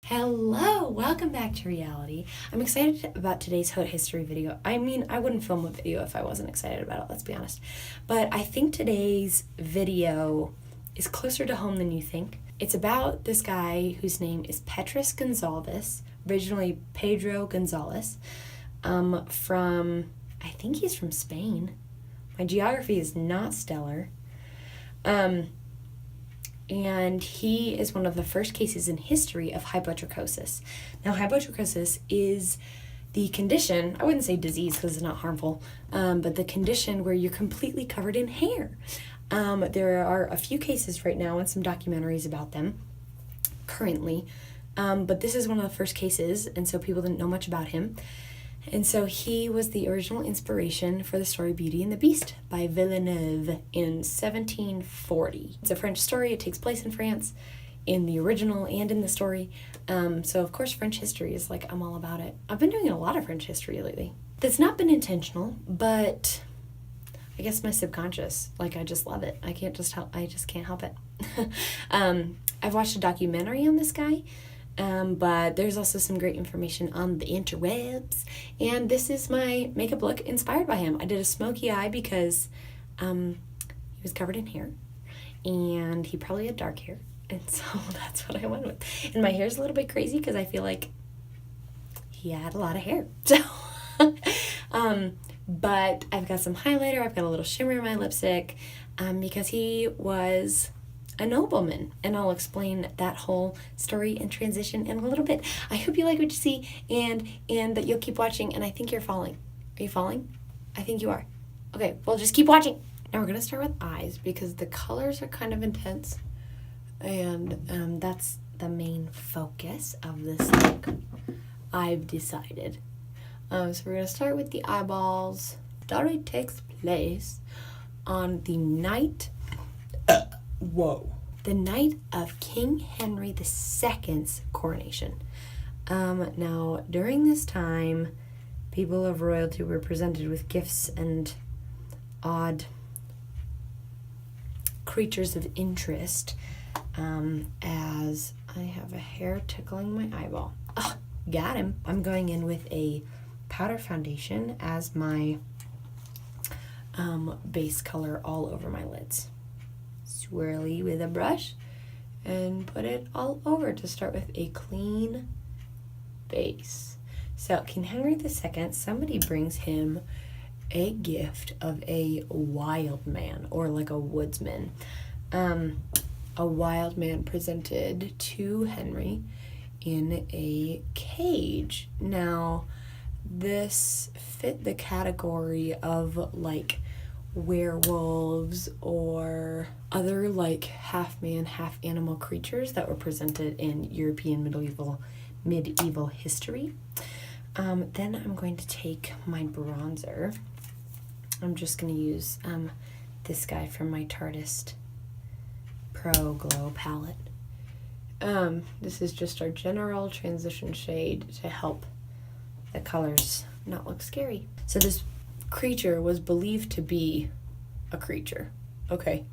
Hello, welcome back to reality. I'm excited about today's Haute history video. I mean, I wouldn't film a video if I wasn't excited about it, let's be honest. But I think today's video is closer to home than you think. It's about this guy whose name is Petrus Gonsalves, originally Pedro Gonzalez, from, I think he's from Spain. My geography is not stellar. And he is one of the first cases in history of hypotrichosis. Now, hypotrichosis is the condition, I wouldn't say disease because it's not harmful, but the condition where you're completely covered in hair. There are a few cases right now and some documentaries about them currently, but this is one of the first cases, and so people didn't know much about him. And so he was the original inspiration for the story Beauty and the Beast by Villeneuve in 1740. It's a French story. It takes place in France in the original and in the story. So, of course, French history is like, I'm all about it. I've been doing a lot of French history lately. That's not been intentional, but I guess my subconscious, I just love it. I just can't help it. I've watched a documentary on this guy. But there's also some great information on the interwebs, and this is my makeup look inspired by him. I did a smoky eye because he was covered in hair, and he probably had dark hair, and so that's what I went with. And my hair's a little bit crazy because I feel like he had a lot of hair. So, but I've got some highlighter, I've got a little shimmer in my lipstick, because he was a nobleman, and I'll explain that whole story and transition in a little bit. I hope you like what you see, and that you'll keep watching, and I think you're falling. Are you falling? I think you are. Okay, well, just keep watching. Now we're going to start with eyes, because the colors are kind of intense, and that's the main focus of this look, I've decided. So we're going to start with the eyeballs. The story takes place on the night the night of King Henry II's coronation. Now, during this time, people of royalty were presented with gifts and odd creatures of interest, as I have a hair tickling my eyeball. Oh, got him. I'm going in with a powder foundation as my base color all over my lids. Swirly with a brush and put it all over to start with a clean base. So King Henry II, somebody brings him a gift of a wild man, or like a woodsman. A wild man presented to Henry in a cage. Now, this fit the category of werewolves or other half man, half animal creatures that were presented in European medieval history. Then I'm going to take my bronzer. I'm just going to use this guy from my Tartist Pro Glow palette. This is just our general transition shade to help the colors not look scary. So this creature was believed to be a creature. Okay.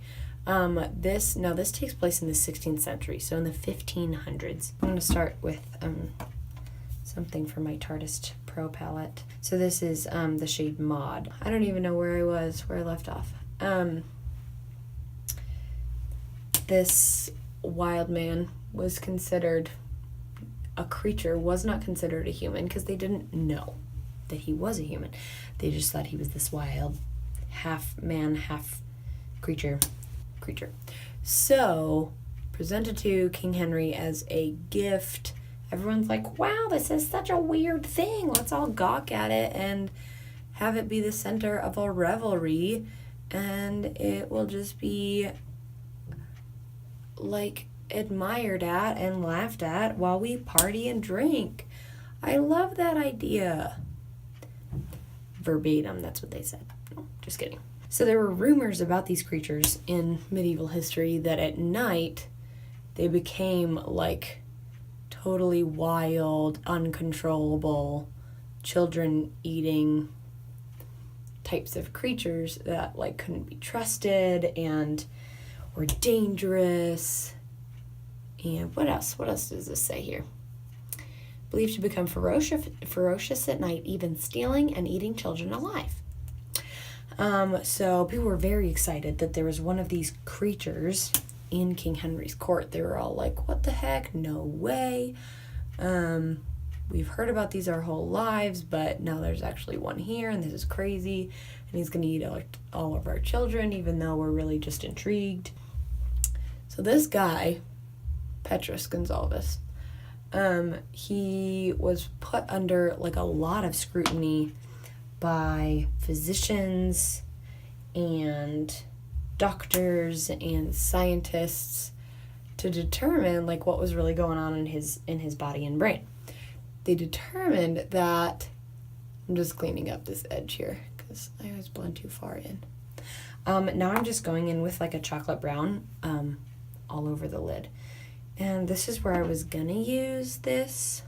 This takes place in the 16th century, so in the 1500s. I'm going to start with something from my Tartist Pro palette. So this is the shade Maud. I don't even know where I left off. This wild man was considered a creature, was not considered a human because they didn't know that he was a human. They just thought he was this wild half man, half creature. So, presented to King Henry as a gift. Everyone's like, wow, this is such a weird thing. Let's all gawk at it and have it be the center of a revelry, and it will just be admired at and laughed at while we party and drink. I love that idea. Verbatim, that's what they said. No, just kidding. So there were rumors about these creatures in medieval history that at night they became totally wild, uncontrollable, children-eating types of creatures that couldn't be trusted and were dangerous. And what else? What else does this say here? believed to become ferocious at night, even stealing and eating children alive. So people were very excited that there was one of these creatures in King Henry's court. They were all like, what the heck? No way. We've heard about these our whole lives, but now there's actually one here, and this is crazy. And he's going to eat all of our children, even though we're really just intrigued. So this guy, Petrus Gonsalves, he was put under like a lot of scrutiny by physicians and doctors and scientists to determine like what was really going on in his body and brain. They determined that, I'm just cleaning up this edge here because I always blend too far in. Now I'm just going in with like a chocolate brown all over the lid. And this is where I was gonna use this.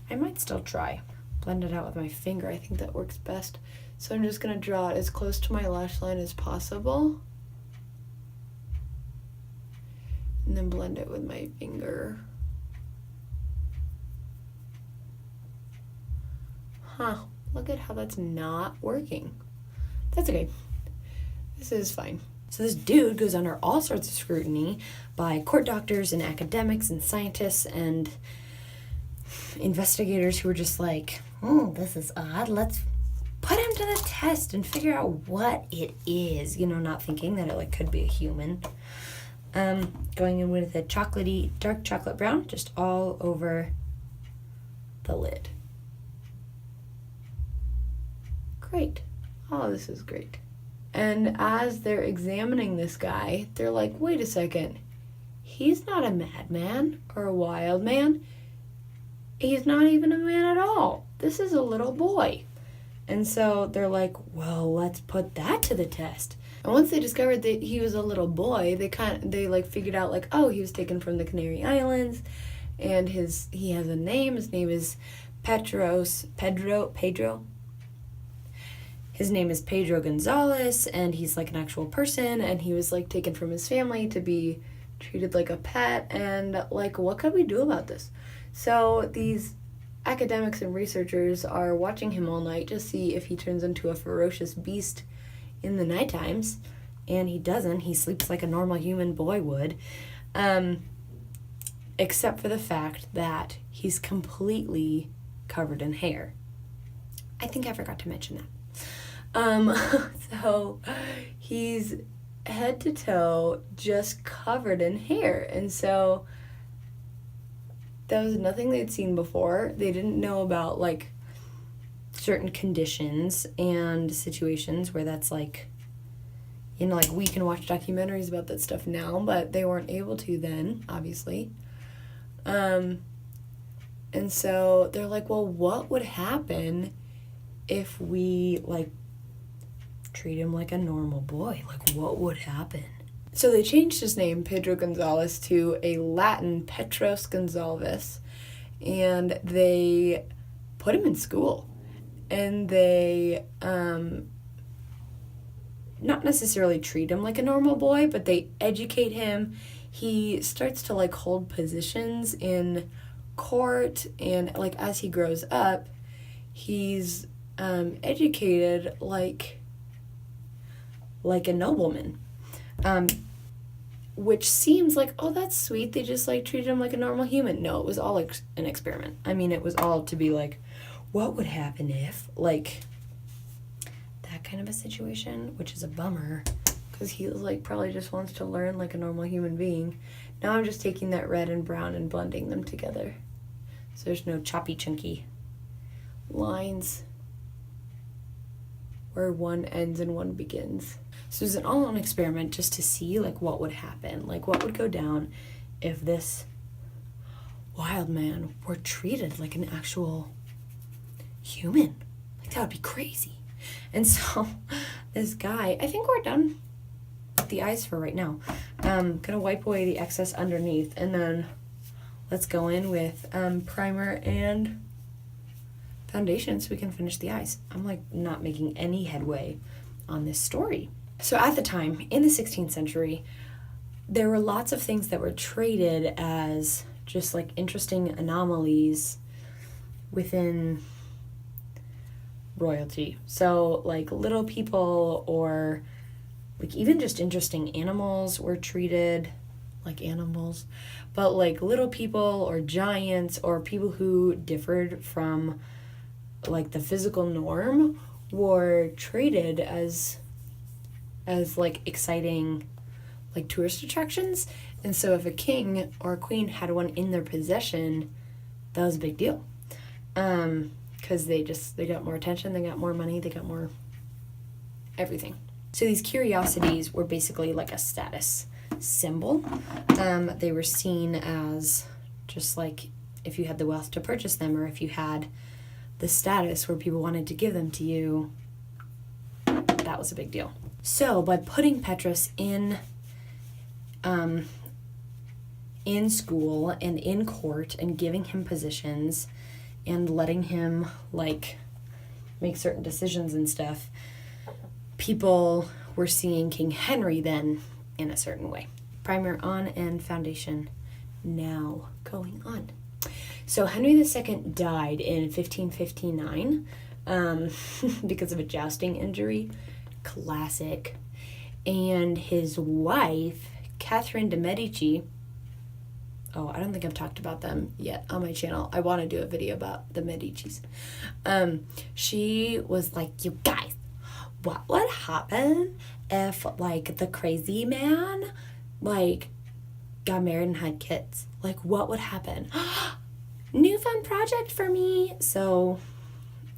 I might still try. Blend it out with my finger. I think that works best. So I'm just gonna draw it as close to my lash line as possible. And then blend it with my finger. Look at how that's not working. That's okay. This is fine. So this dude goes under all sorts of scrutiny by court doctors and academics and scientists and investigators who were just like, this is odd. Let's put him to the test and figure out what it is. Not thinking that it like could be a human. Going in with a dark chocolate brown, just all over the lid. Great. Oh, this is great. And as they're examining this guy, they're like, wait a second. He's not a madman or a wild man. He's not even a man at all. This is a little boy. And so they're like, well, let's put that to the test. And once they discovered that he was a little boy, they figured out like, oh, he was taken from the Canary Islands, and he has a name. His name is Pedro. His name is Pedro Gonsalves, and he's like an actual person, and he was like taken from his family to be treated like a pet, and like, what could we do about this? So these academics and researchers are watching him all night to see if he turns into a ferocious beast in the night times, and he doesn't. He sleeps like a normal human boy would, except for the fact that he's completely covered in hair. I think I forgot to mention that. So he's head to toe just covered in hair. And so that was nothing they'd seen before. They didn't know about like certain conditions and situations where that's like, like we can watch documentaries about that stuff now, but they weren't able to then, obviously. And so they're like, well, what would happen if we like treat him like a normal boy? Like, what would happen? So they changed his name, Pedro Gonsalves, to a Latin Petrus Gonsalves, and they put him in school. And they not necessarily treat him like a normal boy, but they educate him. He starts to like hold positions in court, and like as he grows up, he's educated like a nobleman, which seems like, oh, that's sweet. They just like treated him like a normal human. No, it was all like an experiment. I mean, it was all to be like, what would happen if, like, that kind of a situation, which is a bummer because he was like probably just wants to learn like a normal human being. Now I'm just taking that red and brown and blending them together, so there's no choppy chunky lines where one ends and one begins. So it was an all-on experiment just to see like what would happen, like what would go down if this wild man were treated like an actual human. Like that would be crazy. And so this guy, I think we're done with the eyes for right now. Gonna wipe away the excess underneath, and then let's go in with primer and foundation so we can finish the eyes. I'm like not making any headway on this story. So at the time, in the 16th century, there were lots of things that were traded as just like interesting anomalies within royalty. So like little people, or like even just interesting animals were treated like animals, but like little people or giants or people who differed from like the physical norm were treated as like exciting like tourist attractions. And so if a king or a queen had one in their possession, that was a big deal. Because they got more attention, they got more money, they got more everything. So these curiosities were basically like a status symbol. They were seen as just like if you had the wealth to purchase them, or if you had the status where people wanted to give them to you, that was a big deal. So by putting Petrus in school and in court and giving him positions and letting him like make certain decisions and stuff, people were seeing King Henry then in a certain way. Primer on and foundation now going on. So Henry II died in 1559 because of a jousting injury. Classic. And his wife, Catherine de' Medici, oh, I don't think I've talked about them yet on my channel. I want to do a video about the Medicis. She was like, you guys, what would happen if, like, the crazy man, like, got married and had kids? Like, what would happen? New fun project for me. So,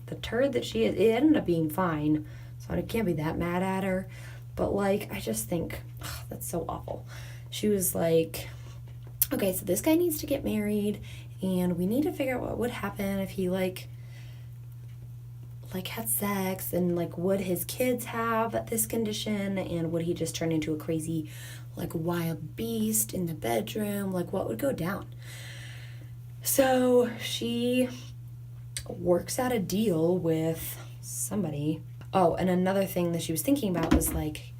the turd that she is, it ended up being fine. So, I can't be that mad at her. But, like, I just think, that's so awful. She was like, okay, so this guy needs to get married, and we need to figure out what would happen if he, like had sex, and, like, would his kids have this condition, and would he just turn into a crazy, like, wild beast in the bedroom? Like, what would go down? So she works out a deal with somebody. Oh, and another thing that she was thinking about was, like,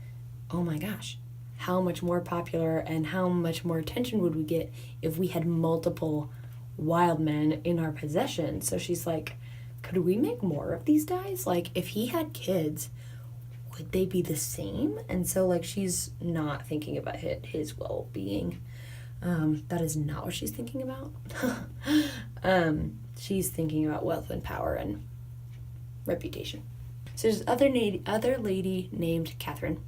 oh my gosh, how much more popular and how much more attention would we get if we had multiple wild men in our possession? So she's like, could we make more of these guys? Like, if he had kids, would they be the same? And so, like, she's not thinking about his well-being. That is not what she's thinking about. She's thinking about wealth and power and reputation. So there's other lady named Catherine,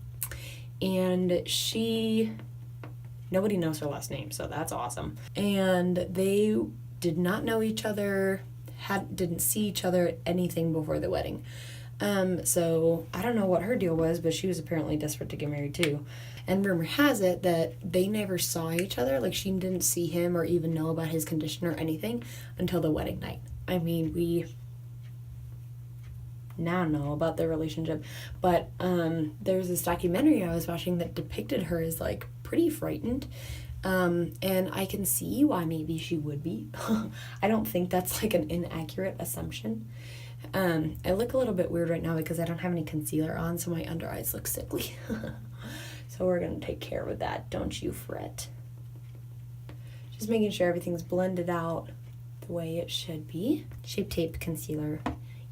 and nobody knows her last name, so that's awesome. And they did not know each other, didn't see each other at anything before the wedding. So I don't know what her deal was, but she was apparently desperate to get married too. And rumor has it that they never saw each other. Like, she didn't see him or even know about his condition or anything until the wedding night. I mean, we now know about their relationship, but there was this documentary I was watching that depicted her as, like, pretty frightened. And I can see why maybe she would be. I don't think that's, like, an inaccurate assumption. I look a little bit weird right now because I don't have any concealer on, so my under eyes look sickly. So we're going to take care of that. Don't you fret. Just making sure everything's blended out the way it should be. Shape Tape concealer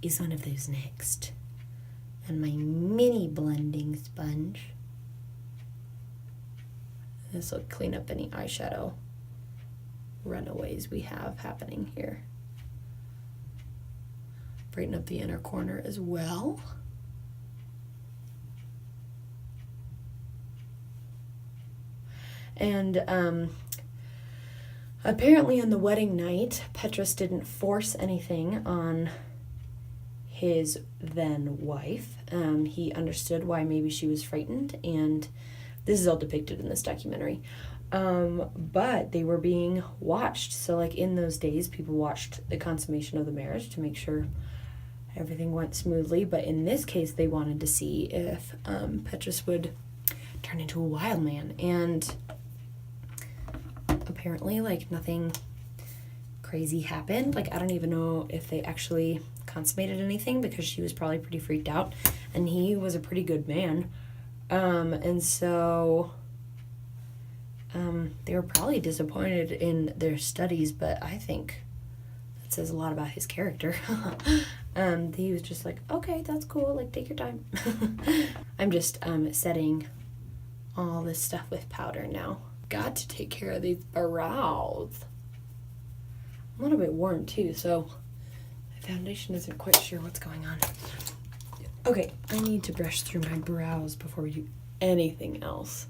is one of those next. And my mini blending sponge. This will clean up any eyeshadow runaways we have happening here. Brighten up the inner corner as well. And apparently on the wedding night, Petrus didn't force anything on his then wife. He understood why maybe she was frightened, and this is all depicted in this documentary. But they were being watched. So, like, in those days, people watched the consummation of the marriage to make sure everything went smoothly. But in this case, they wanted to see if Petrus would turn into a wild man. And apparently, like, nothing crazy happened. Like, I don't even know if they actually consummated anything because she was probably pretty freaked out. And he was a pretty good man. And so they were probably disappointed in their studies, but I think that says a lot about his character. He was just like, okay, that's cool, like, take your time. I'm just setting all this stuff with powder now. Got to take care of these brows. I'm a little bit worn too, so my foundation isn't quite sure what's going on. Okay, I need to brush through my brows before we do anything else.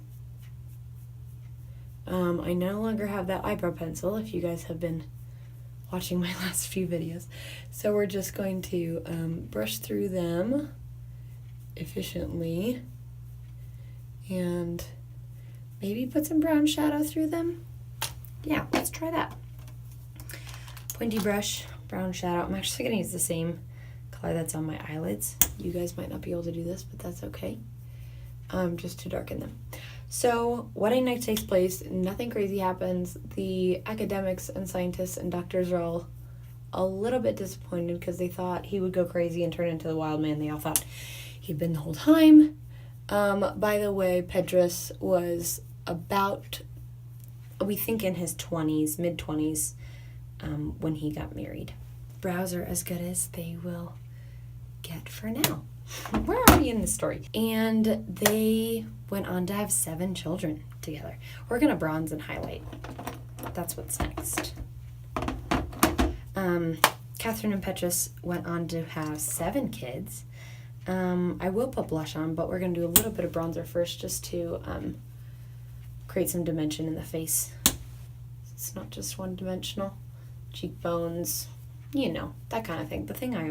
I no longer have that eyebrow pencil, if you guys have been watching my last few videos. So we're just going to brush through them efficiently and maybe put some brown shadow through them. Yeah, let's try that. Pointy brush, brown shadow. I'm actually going to use the same color that's on my eyelids. You guys might not be able to do this, but that's okay. Just to darken them. So, wedding night takes place, nothing crazy happens. The academics and scientists and doctors are all a little bit disappointed because they thought he would go crazy and turn into the wild man they all thought he'd been the whole time. By the way, Petrus was about, we think in his 20s, mid-20s, when he got married. Brows are as good as they will get for now. Where are we in the story? And they went on to have 7 children together. We're going to bronze and highlight. That's what's next. Catherine and Petrus went on to have 7 kids. I will put blush on, but we're going to do a little bit of bronzer first just to create some dimension in the face. It's not just one-dimensional. Cheekbones, you know, that kind of thing. The things I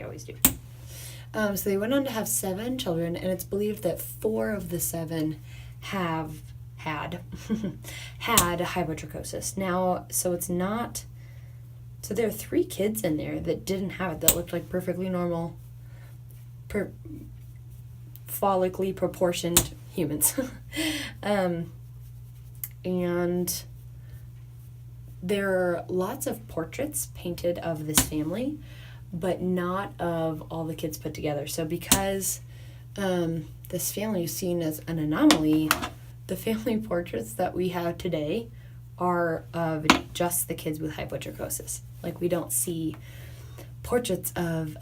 always do. So they went on to have 7 children, and it's believed that 4 of the 7 had hypotrichosis. Now, so it's not, so there are 3 kids in there that didn't have it, that looked like perfectly normal, follically proportioned humans. And there are lots of portraits painted of this family, but not of all the kids put together. So because this family is seen as an anomaly, the family portraits that we have today are of just the kids with hypotrichosis. Like, we don't see portraits of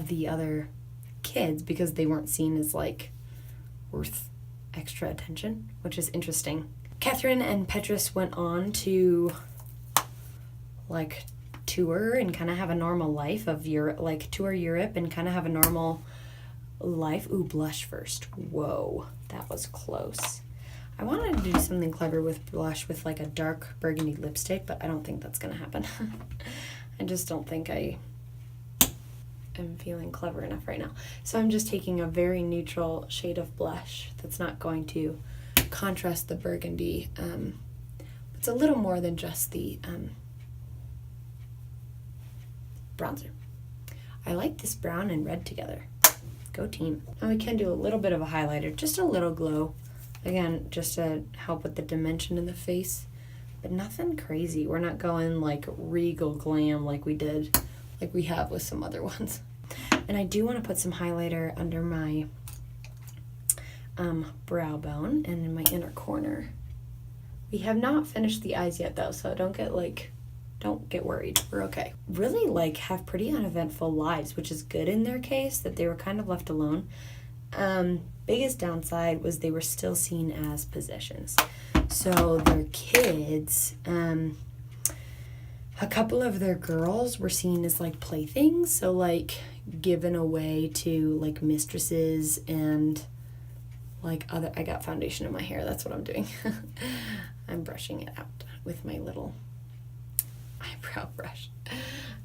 the other kids because they weren't seen as, like, worth extra attention, which is interesting. Catherine and Petrus went on to, like, tour and kind of have a normal life of Europe, like tour Europe and kind of have a normal life. Ooh, blush first. Whoa, that was close. I wanted to do something clever with blush with like a dark burgundy lipstick, but I don't think that's gonna happen. I just don't think I am feeling clever enough right now. So I'm just taking a very neutral shade of blush that's not going to contrast the burgundy. It's a little more than just the bronzer. I like this brown and red together. Go team. And we can do a little bit of a highlighter, just a little glow. Again, just to help with the dimension in the face, but nothing crazy. We're not going like regal glam like we have with some other ones. And I do want to put some highlighter under my brow bone and in my inner corner. We have not finished the eyes yet though, so don't get worried. We're okay. Really have pretty uneventful lives, which is good in their case that they were kind of left alone. Biggest downside was they were still seen as possessions. So their kids, a couple of their girls were seen as like playthings, so like given away to like mistresses and like other. I got foundation in my hair, that's what I'm doing. I'm brushing it out with my little eyebrow brush.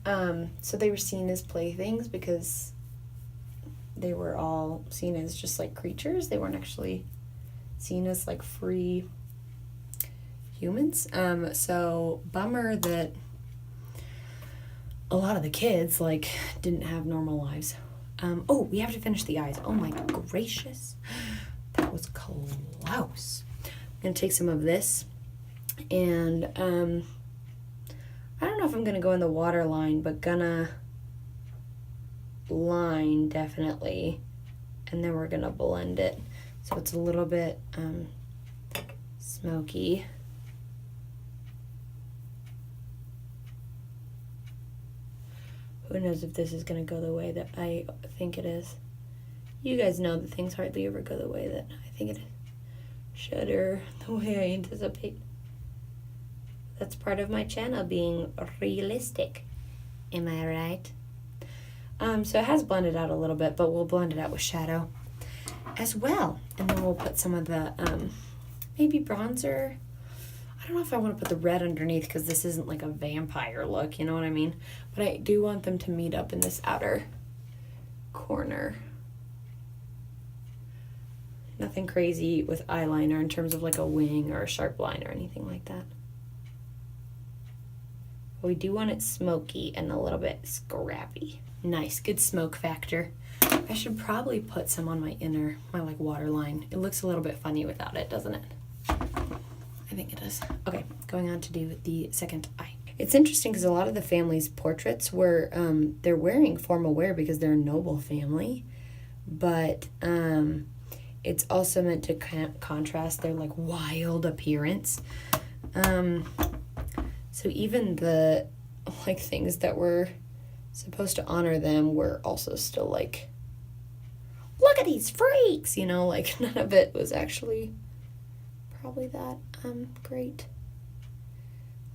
So they were seen as playthings because they were all seen as just like creatures. They weren't actually seen as like free humans. So bummer that a lot of the kids like didn't have normal lives. Oh, we have to finish the eyes. Oh my gracious. That was close. I'm gonna take some of this and I don't know if I'm gonna go in the waterline, but gonna line definitely, and then we're gonna blend it so it's a little bit smoky. Who knows if this is going to go the way that I think it is. You guys know that things hardly ever go the way that I think it should, or the way I anticipate. That's part of my channel, being realistic. Am I right? So it has blended out a little bit, but we'll blend it out with shadow as well. And then we'll put some of the maybe bronzer. I don't know if I want to put the red underneath because this isn't like a vampire look, you know what I mean? But I do want them to meet up in this outer corner. Nothing crazy with eyeliner in terms of like a wing or a sharp line or anything like that. But we do want it smoky and a little bit scrappy. Nice, good smoke factor. I should probably put some on my like waterline. It looks a little bit funny without it, doesn't it? I think it does. Okay, going on to do the second eye. It's interesting because a lot of the family's portraits were, they're wearing formal wear because they're a noble family, but it's also meant to contrast their like wild appearance. So even the like things that were supposed to honor them were also still like, look at these freaks, you know, like none of it was actually probably that great.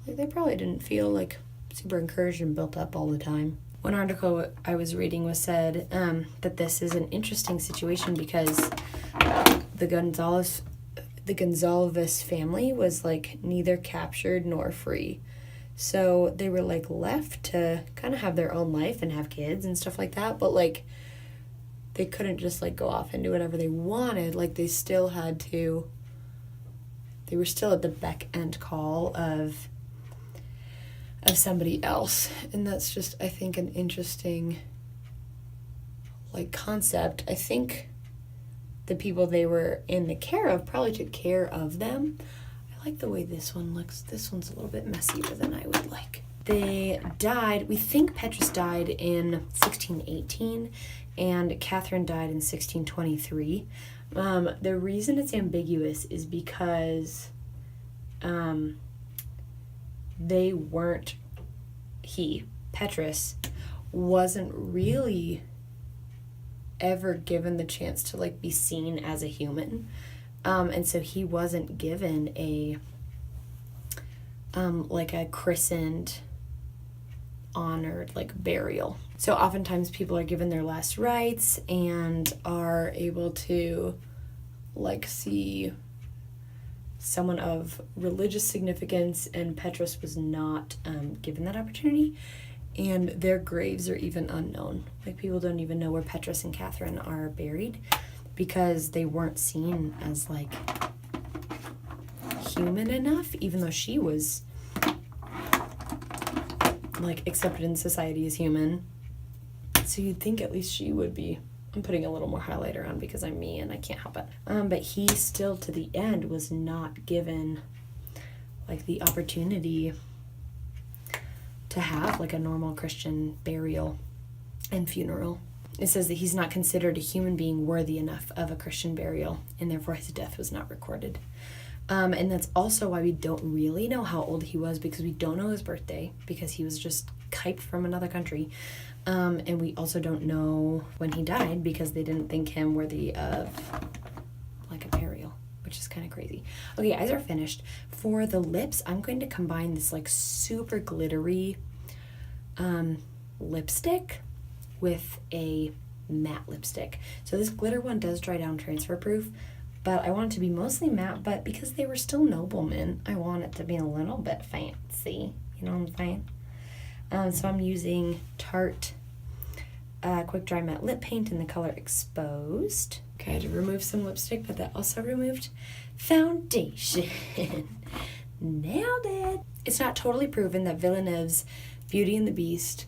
Like they probably didn't feel like super encouraged and built up all the time. One article I was reading was said that this is an interesting situation because the Gonsalves family was like neither captured nor free. So they were like left to kind of have their own life and have kids and stuff like that, but like they couldn't just like go off and do whatever they wanted. Like they still had to, they were still at the beck and call of somebody else. And that's just, I think, an interesting like concept. I think the people they were in the care of probably took care of them. I like the way this one looks. This one's a little bit messier than I would like. They died, we think Petrus died in 1618 and Catherine died in 1623. The reason it's ambiguous is because Petrus wasn't really ever given the chance to like be seen as a human. And so he wasn't given a like a christened, honored like burial. So oftentimes people are given their last rites and are able to like see someone of religious significance, and Petrus was not given that opportunity, and their graves are even unknown. Like people don't even know where Petrus and Catherine are buried because they weren't seen as like human enough, even though she was like accepted in society as human. So you'd think at least she would be. I'm putting a little more highlighter on because I'm me and I can't help it. But he still to the end was not given like the opportunity to have like a normal Christian burial and funeral. It says that he's not considered a human being worthy enough of a Christian burial, and therefore his death was not recorded. And that's also why we don't really know how old he was, because we don't know his birthday, because he was just kiped from another country. And we also don't know when he died, because they didn't think him worthy of like a burial, which is kind of crazy. Okay, eyes are finished. For the lips, I'm going to combine this like super glittery lipstick with a matte lipstick. So this glitter one does dry down transfer proof, but I want it to be mostly matte, but because they were still noblemen, I want it to be a little bit fancy. You know what I'm saying? So I'm using Tarte Quick Dry Matte Lip Paint in the color Exposed. Okay, I had to remove some lipstick, but that also removed foundation. Nailed it! It's not totally proven that Villeneuve's Beauty and the Beast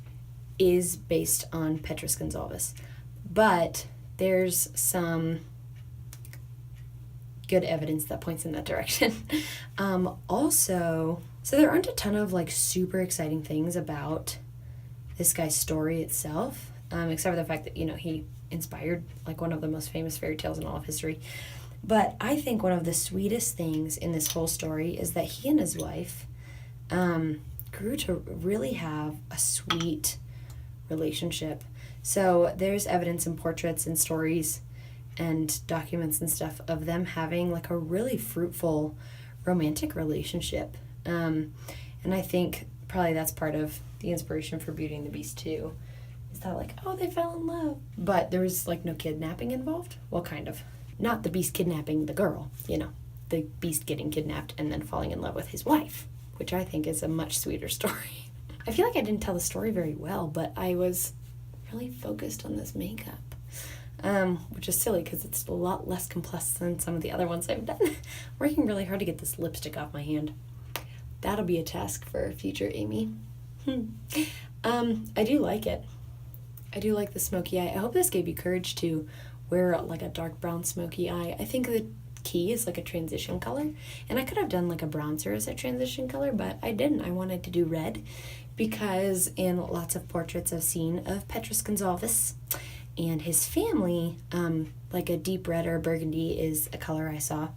is based on Petrus Gonsalves, but there's some good evidence that points in that direction. Also, so there aren't a ton of like super exciting things about this guy's story itself, except for the fact that, you know, he inspired like one of the most famous fairy tales in all of history. But I think one of the sweetest things in this whole story is that he and his wife grew to really have a sweet relationship. So there's evidence in portraits and stories and documents and stuff of them having like a really fruitful romantic relationship. And I think probably that's part of the inspiration for Beauty and the Beast too. Is that like, oh, they fell in love. But there was like no kidnapping involved. Well, kind of. Not the Beast kidnapping the girl, the Beast getting kidnapped and then falling in love with his wife, which I think is a much sweeter story. I feel like I didn't tell the story very well, but I was really focused on this makeup. Which is silly because it's a lot less complex than some of the other ones I've done. Working really hard to get this lipstick off my hand. That'll be a task for future Amy. I do like it. I do like the smoky eye. I hope this gave you courage to wear like a dark brown smoky eye. I think the key is like a transition color. And I could have done like a bronzer as a transition color, but I didn't. I wanted to do red because in lots of portraits I've seen of Petrus Gonsalves and his family, like a deep red or burgundy is a color I saw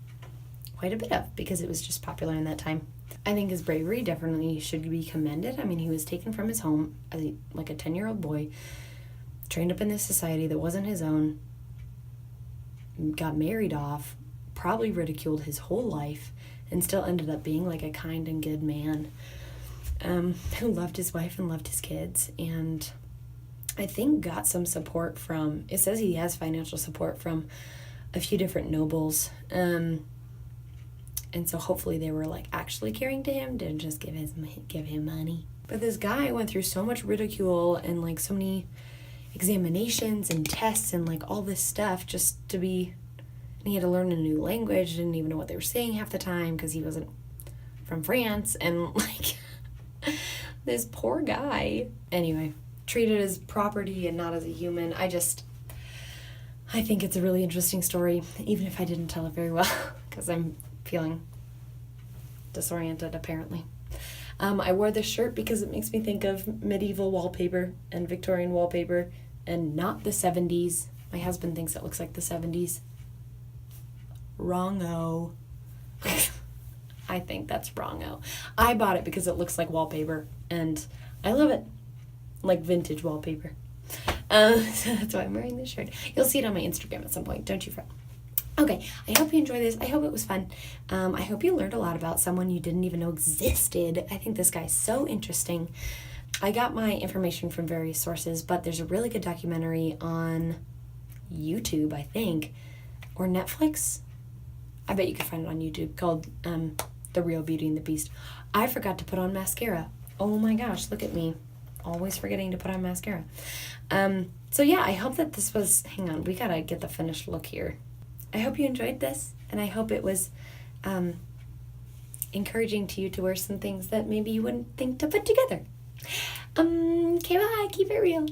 quite a bit of because it was just popular in that time. I think his bravery definitely should be commended. I mean, he was taken from his home as like a 10-year-old boy, trained up in this society that wasn't his own, got married off, probably ridiculed his whole life, and still ended up being like a kind and good man who loved his wife and loved his kids, and I think got some support from, it says he has financial support from a few different nobles, and so hopefully they were like actually caring to him, didn't just give him money. But this guy went through so much ridicule and like so many examinations and tests and like all this stuff just to be, and he had to learn a new language, didn't even know what they were saying half the time because he wasn't from France, and like this poor guy. Anyway, treated as property and not as a human. I think it's a really interesting story, even if I didn't tell it very well, because I'm feeling disoriented, apparently. I wore this shirt because it makes me think of medieval wallpaper and Victorian wallpaper, and not the 70s. My husband thinks it looks like the 70s. Wrong-o. I think that's wrong-o. I bought it because it looks like wallpaper, and I love it. Like vintage wallpaper. So that's why I'm wearing this shirt. You'll see it on my Instagram at some point. Don't you fret. Okay, I hope you enjoyed this. I hope it was fun. I hope you learned a lot about someone you didn't even know existed. I think this guy's so interesting. I got my information from various sources, but there's a really good documentary on YouTube, I think, or Netflix. I bet you could find it on YouTube, called The Real Beauty and the Beast. I forgot to put on mascara. Oh my gosh, look at me. Always forgetting to put on mascara. So yeah, I hope that this was, hang on, we gotta get the finished look here. I hope you enjoyed this, and I hope it was encouraging to you to wear some things that maybe you wouldn't think to put together. Okay, bye. Keep it real.